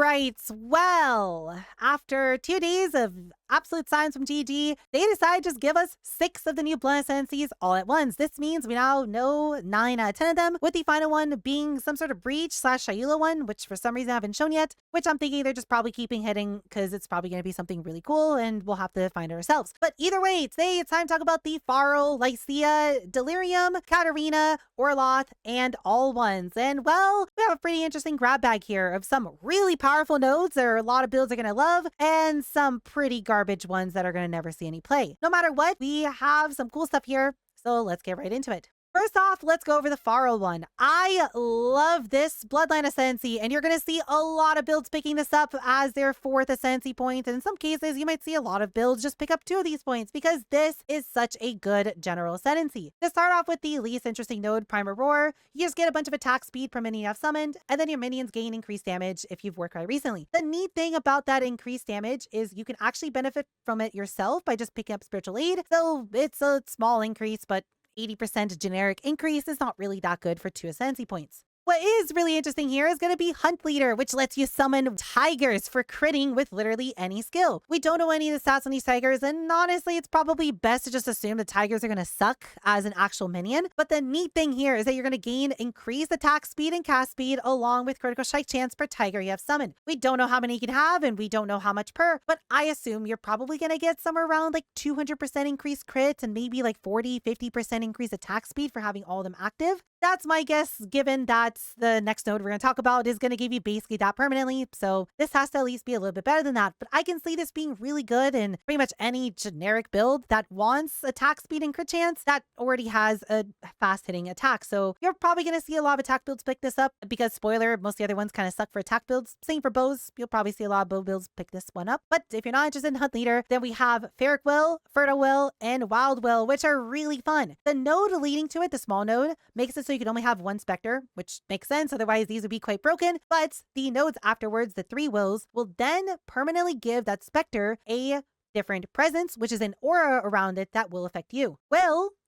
right. Well, after 2 days of absolute silence from GG, they decided to just give us 6 of the new Bloodline Ascendancies all at once. This means we now know 9 out of 10 of them, with the final one being some sort of Breach / Shayula one, which for some reason I haven't shown yet, which I'm thinking they're just probably keeping hidden because it's probably going to be something really cool and we'll have to find it ourselves. But either way, today it's time to talk about the Farrul, Lycia, Delirium, Catarina, Olroth, and Aul ones. And well, we have a pretty interesting grab bag here of some really powerful nodes that a lot of builds are going to love, and some pretty garbage ones that are going to never see any play. No matter what, we have some cool stuff here, so let's get right into it. First off, let's go over the Farrul one. I love this Bloodline Ascendancy, and you're going to see a lot of builds picking this up as their 4th Ascendancy point. And in some cases, you might see a lot of builds just pick up 2 of these points because this is such a good general Ascendancy. To start off with the least interesting node, Primer Roar, you just get a bunch of attack speed per minion you have summoned, and then your minions gain increased damage if you've worked right recently. The neat thing about that increased damage is you can actually benefit from it yourself by just picking up Spiritual Aid. So it's a small increase, but 80% generic increase is not really that good for 2 Ascendancy points. What is really interesting here is going to be Hunt Leader, which lets you summon tigers for critting with literally any skill. We don't know any of the stats on these tigers, and honestly, it's probably best to just assume the tigers are going to suck as an actual minion. But the neat thing here is that you're going to gain increased attack speed and cast speed along with critical strike chance per tiger you have summoned. We don't know how many you can have, and we don't know how much per, but I assume you're probably going to get somewhere around like 200% increased crit and maybe like 40-50% increased attack speed for having all of them active. That's my guess, given that the next node we're going to talk about is going to give you basically that permanently. So this has to at least be a little bit better than that. But I can see this being really good in pretty much any generic build that wants attack speed and crit chance that already has a fast hitting attack. So you're probably going to see a lot of attack builds pick this up because, spoiler, most of the other ones kind of suck for attack builds. Same for bows. You'll probably see a lot of bow builds pick this one up. But if you're not interested in Hunt Leader, then we have Ferric Will, Fertile Will, and Wild Will, which are really fun. The node leading to it, the small node, makes it so you can only have 1 Spectre, which makes sense. Otherwise, these would be quite broken. But the nodes afterwards, the 3 wills, will then permanently give that Spectre a different presence, which is an aura around it that will affect you.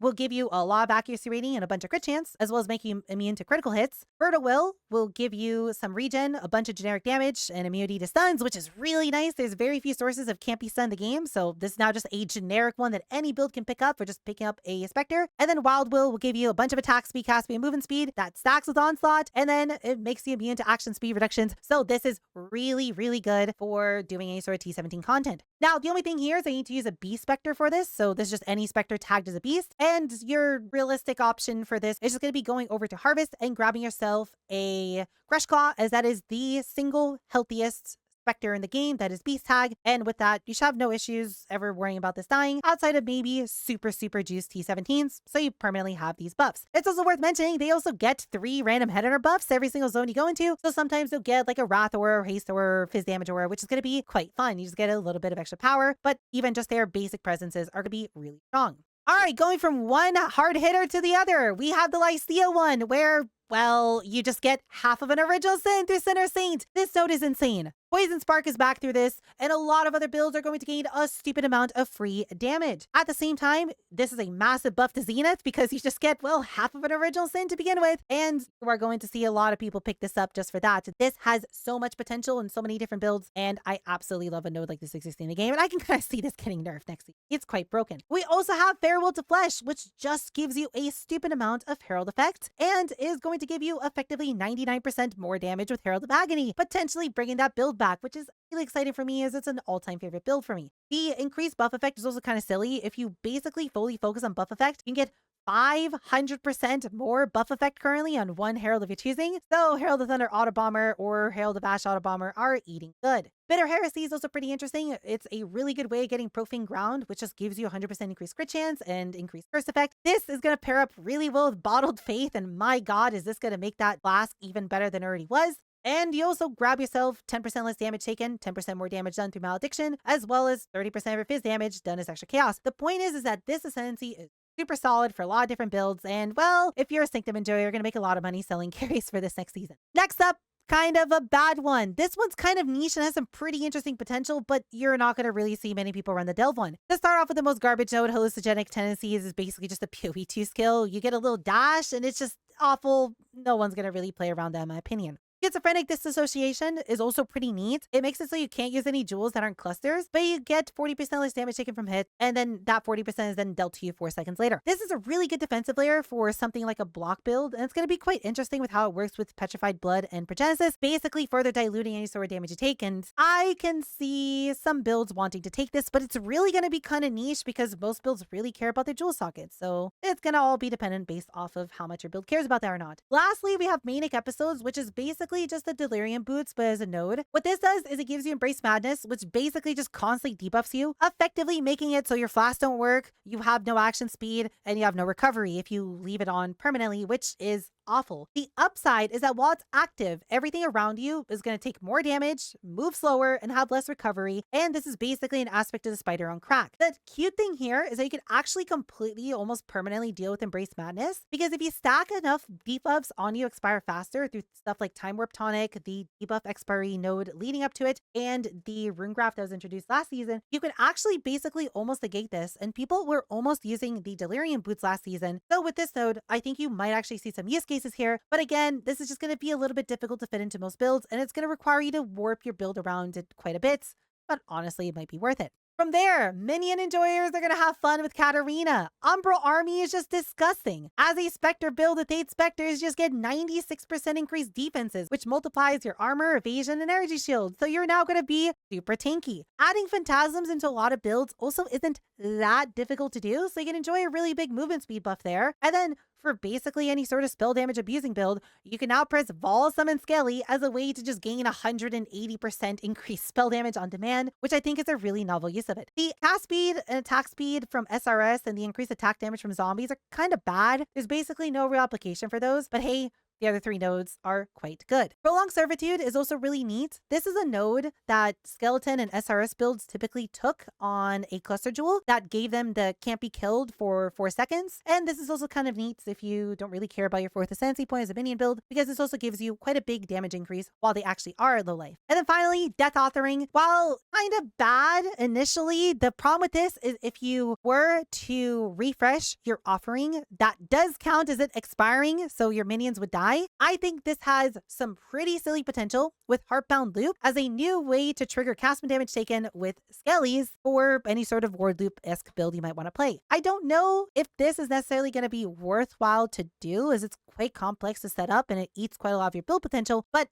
Will give you a lot of accuracy rating and a bunch of crit chance, as well as make you immune to critical hits. Fertile will give you some regen, a bunch of generic damage, and immunity to stuns, which is really nice. There's very few sources of can't be stun in the game, so this is now just a generic one that any build can pick up for just picking up a Spectre. And then Wild Will give you a bunch of attack speed, cast speed, and movement speed that stacks with Onslaught, and then it makes you immune to action speed reductions. So this is really, really good for doing any sort of T17 content. Now, the only thing here is I need to use a Beast Spectre for this, so this is just any Spectre tagged as a Beast. And your realistic option for this is just going to be going over to Harvest and grabbing yourself a Crush Claw, as that is the single healthiest Spectre in the game that is Beast tag. And with that, you should have no issues ever worrying about this dying outside of maybe super juiced T17s, so you permanently have these buffs. It's also worth mentioning they also get 3 random head-hunter buffs every single zone you go into, so sometimes you'll get like a Wrath Aura or Haste Aura or Fizz Damage Aura, which is going to be quite fun. You just get a little bit of extra power, but even just their basic presences are going to be really strong. All right, going from one hard hitter to the other, we have the Lycia one where, well, you just get half of an original sin through Sinner Saint. This node is insane. Poison Spark is back through this, and a lot of other builds are going to gain a stupid amount of free damage. At the same time, this is a massive buff to Zenith because you just get, well, half of an original sin to begin with, and you are going to see a lot of people pick this up just for that. This has so much potential in so many different builds, and I absolutely love a node like this existing in the game, and I can kind of see this getting nerfed next week. It's quite broken. We also have Farewell to Flesh, which just gives you a stupid amount of Herald effect, and is going to give you effectively 99% more damage with Herald of Agony, potentially bringing that build back, which is really exciting for me as it's an all-time favorite build for me. The increased buff effect is also kind of silly. If you basically fully focus on buff effect, you can get 500% more buff effect currently on one Herald of your choosing. So Herald of Thunder Auto Bomber or Herald of Ash Auto Bomber are eating good. Bitter Heresy is also pretty interesting. It's a really good way of getting Profane Ground, which just gives you 100% increased crit chance and increased curse effect. This is going to pair up really well with Bottled Faith, and my god, is this going to make that flask even better than it already was. And you also grab yourself 10% less damage taken, 10% more damage done through Malediction, as well as 30% of your Fizz damage done as extra chaos. The point is that this Ascendancy is super solid for a lot of different builds, and well, if you're a Sanctum enjoyer, you're going to make a lot of money selling carries for this next season. Next up, kind of a bad one. This one's kind of niche and has some pretty interesting potential, but you're not going to really see many people run the Delve one. To start off with the most garbage node, Hallucinogenic Tendencies is basically just a PoE 2 skill. You get a little dash and it's just awful. No one's going to really play around that in my opinion. Schizophrenic disassociation is also pretty neat. It makes it so you can't use any jewels that aren't clusters, but you get 40% less damage taken from hit, and then that 40% is then dealt to you 4 seconds later. This is a really good defensive layer for something like a block build, and it's going to be quite interesting with how it works with Petrified Blood and Progenesis, basically further diluting any sort of damage you take. And I can see some builds wanting to take this, but it's really going to be kind of niche because most builds really care about their jewel sockets. So it's going to all be dependent based off of how much your build cares about that or not. Lastly, we have Manic Episodes, which is basically just the Delirium boots, but as a node. What this does is it gives you Embrace Madness, which basically just constantly debuffs you, effectively making it so your flasks don't work, you have no action speed, and you have no recovery if you leave it on permanently, which is awful. The upside is that while it's active, everything around you is going to take more damage, move slower, and have less recovery. And this is basically an aspect of the spider on crack. The cute thing here is that you can actually completely, almost permanently deal with Embrace Madness, because if you stack enough debuffs on you expire faster through stuff like Time Warp Tonic, the debuff expiry node leading up to it, and the Rune Graph that was introduced last season, you can actually basically almost negate this. And people were almost using the Delirium boots last season. So with this node, I think you might actually see some use cases here, but again, this is just going to be a little bit difficult to fit into most builds, and it's going to require you to warp your build around it quite a bit, but honestly, it might be worth it. From there, minion enjoyers are going to have fun with Catarina. Umbral Army is just disgusting. As a Spectre build with 8 Spectres, just get 96% increased defenses, which multiplies your armor, evasion, and energy shield, so you're now going to be super tanky. Adding Phantasms into a lot of builds also isn't that difficult to do, so you can enjoy a really big movement speed buff there. And then for basically any sort of spell damage abusing build, you can now press Vol Summon Skelly as a way to just gain 180% increased spell damage on demand, which I think is a really novel use of it. The cast speed and attack speed from SRS and the increased attack damage from zombies are kind of bad. There's basically no real application for those, but hey, the other 3 nodes are quite good. Prolonged Servitude is also really neat. This is a node that Skeleton and SRS builds typically took on a cluster jewel that gave them the can't be killed for 4 seconds. And this is also kind of neat if you don't really care about your 4th Ascendancy point as a minion build, because this also gives you quite a big damage increase while they actually are low life. And then finally, Death Authoring. While kind of bad initially, the problem with this is if you were to refresh your offering, that does count as it expiring, so your minions would die. I think this has some pretty silly potential with Heartbound Loop as a new way to trigger castman damage taken with Skellies for any sort of Ward Loop-esque build you might want to play. I don't know if this is necessarily going to be worthwhile to do, as it's quite complex to set up and it eats quite a lot of your build potential, but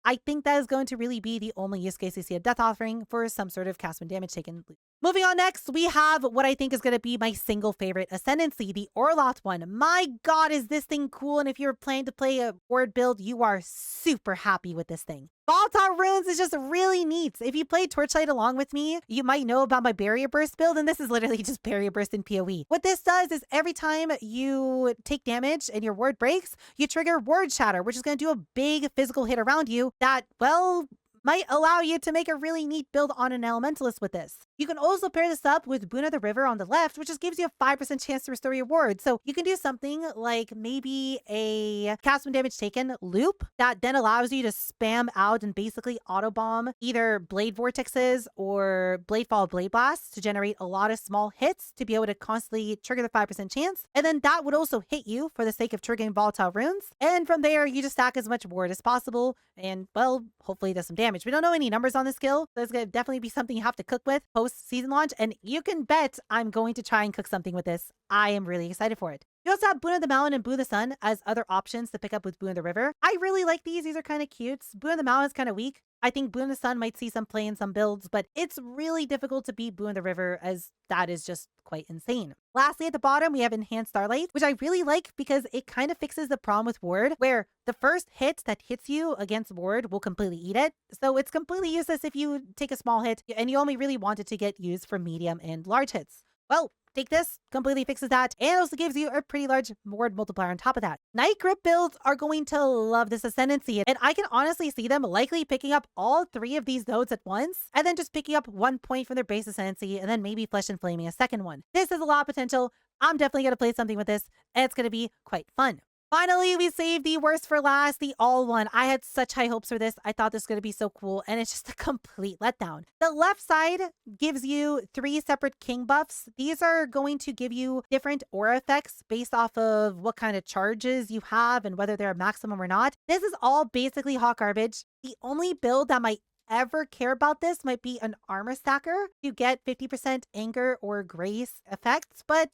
I think that is going to really be the only use case I see a Death Offering for some sort of castman damage taken. Moving on next, we have what I think is going to be my single favorite Ascendancy, the Olroth one. My god, is this thing cool, and if you're planning to play a ward build, you are super happy with this thing. Volatile Runes is just really neat. If you played Torchlight along with me, you might know about my Barrier Burst build, and this is literally just Barrier Burst in PoE. What this does is every time you take damage and your ward breaks, you trigger Ward Shatter, which is going to do a big physical hit around you that, well, might allow you to make a really neat build on an Elementalist with this. You can also pair this up with Boon of the River on the left, which just gives you a 5% chance to restore your ward. So you can do something like maybe a cast when damage taken loop that then allows you to spam out and basically auto bomb either Blade Vortexes or Blade Fall Blade Blasts to generate a lot of small hits to be able to constantly trigger the 5% chance. And then that would also hit you for the sake of triggering Volatile Runes. And from there, you just stack as much ward as possible and, well, hopefully does some damage. We don't know any numbers on this skill, so it's going to definitely be something you have to cook with post-season launch, and you can bet I'm going to try and cook something with this. I am really excited for it. You also have Boon of the Mountain and Boon of the Sun as other options to pick up with Boon of the River. I really like these. These are kind of cute. Boon of the Mountain is kind of weak. I think Boon of the Sun might see some play in some builds, but it's really difficult to beat Boon of the River, as that is just quite insane. Lastly, at the bottom, we have Enhanced Starlight, which I really like because it kind of fixes the problem with Ward, where the first hit that hits you against Ward will completely eat it. So it's completely useless if you take a small hit and you only really want it to get used for medium and large hits. Well, take this, completely fixes that, and also gives you a pretty large ward multiplier on top of that. Night Grip builds are going to love this Ascendancy, and I can honestly see them likely picking up all 3 of these nodes at once, and then just picking up 1 point from their base Ascendancy, and then maybe Flesh and Flaming a second one. This has a lot of potential. I'm definitely going to play something with this, and it's going to be quite fun. Finally, we saved the worst for last, the Aul one. I had such high hopes for this. I thought this was going to be so cool, and it's just a complete letdown. The left side gives you 3 separate king buffs. These are going to give you different aura effects based off of what kind of charges you have and whether they're a maximum or not. This is all basically hot garbage. The only build that might ever care about this might be an armor stacker to get 50% anger or grace effects, but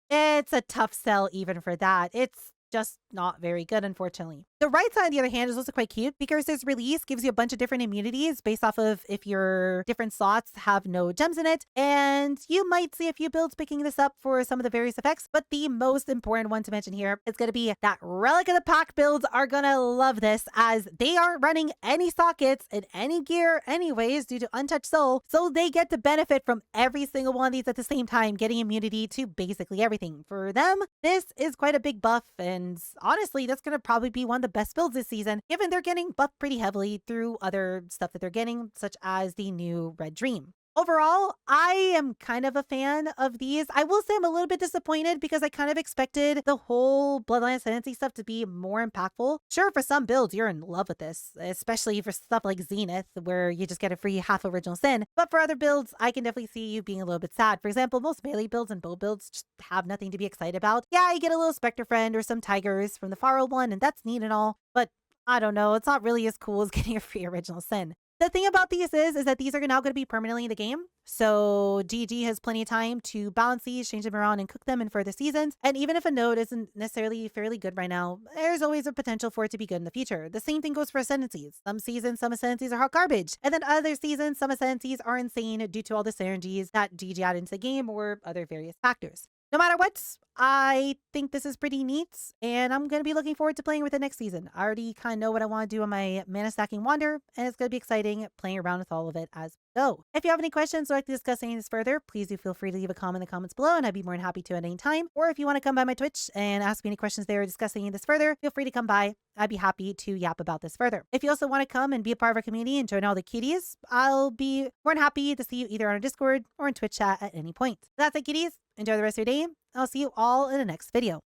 it's a tough sell even for that. It's just not very good, unfortunately. The right side, on the other hand, is also quite cute because this release gives you a bunch of different immunities based off of if your different slots have no gems in it. And you might see a few builds picking this up for some of the various effects, but the most important one to mention here is going to be that Relic of the Pack builds are going to love this, as they aren't running any sockets in any gear anyways due to Untouched Soul, so they get to benefit from every single one of these at the same time, getting immunity to basically everything. For them, this is quite a big buff, and honestly, that's going to probably be one of the best builds this season, given they're getting buffed pretty heavily through other stuff that they're getting, such as the new Red Dream. Overall, I am kind of a fan of these. I will say I'm a little bit disappointed because I kind of expected the whole Bloodline Ascendancy stuff to be more impactful. Sure, for some builds, you're in love with this, especially for stuff like Zenith, where you just get a free half original sin. But for other builds, I can definitely see you being a little bit sad. For example, most melee builds and bow builds just have nothing to be excited about. Yeah, you get a little Spectre Friend or some Tigers from the Farrul one, and that's neat and all, but I don't know, it's not really as cool as getting a free original sin. The thing about these is that these are now going to be permanently in the game. So GG has plenty of time to balance these, change them around, and cook them in further seasons. And even if a node isn't necessarily fairly good right now, there's always a potential for it to be good in the future. The same thing goes for Ascendancies. Some seasons, some Ascendancies are hot garbage. And then other seasons, some Ascendancies are insane due to all the synergies that GG add into the game or other various factors. No matter what, I think this is pretty neat, and I'm going to be looking forward to playing with it next season. I already kind of know what I want to do on my mana stacking wander, and it's going to be exciting playing around with all of it as we go. If you have any questions or like to discuss any of this further, please do feel free to leave a comment in the comments below, and I'd be more than happy to at any time. Or if you want to come by my Twitch and ask me any questions there or discuss any of this further, feel free to come by. I'd be happy to yap about this further. If you also want to come and be a part of our community and join all the kitties, I'll be more than happy to see you either on our Discord or in Twitch chat at any point. That's it, kitties. Enjoy the rest of your day. I'll see you all in the next video.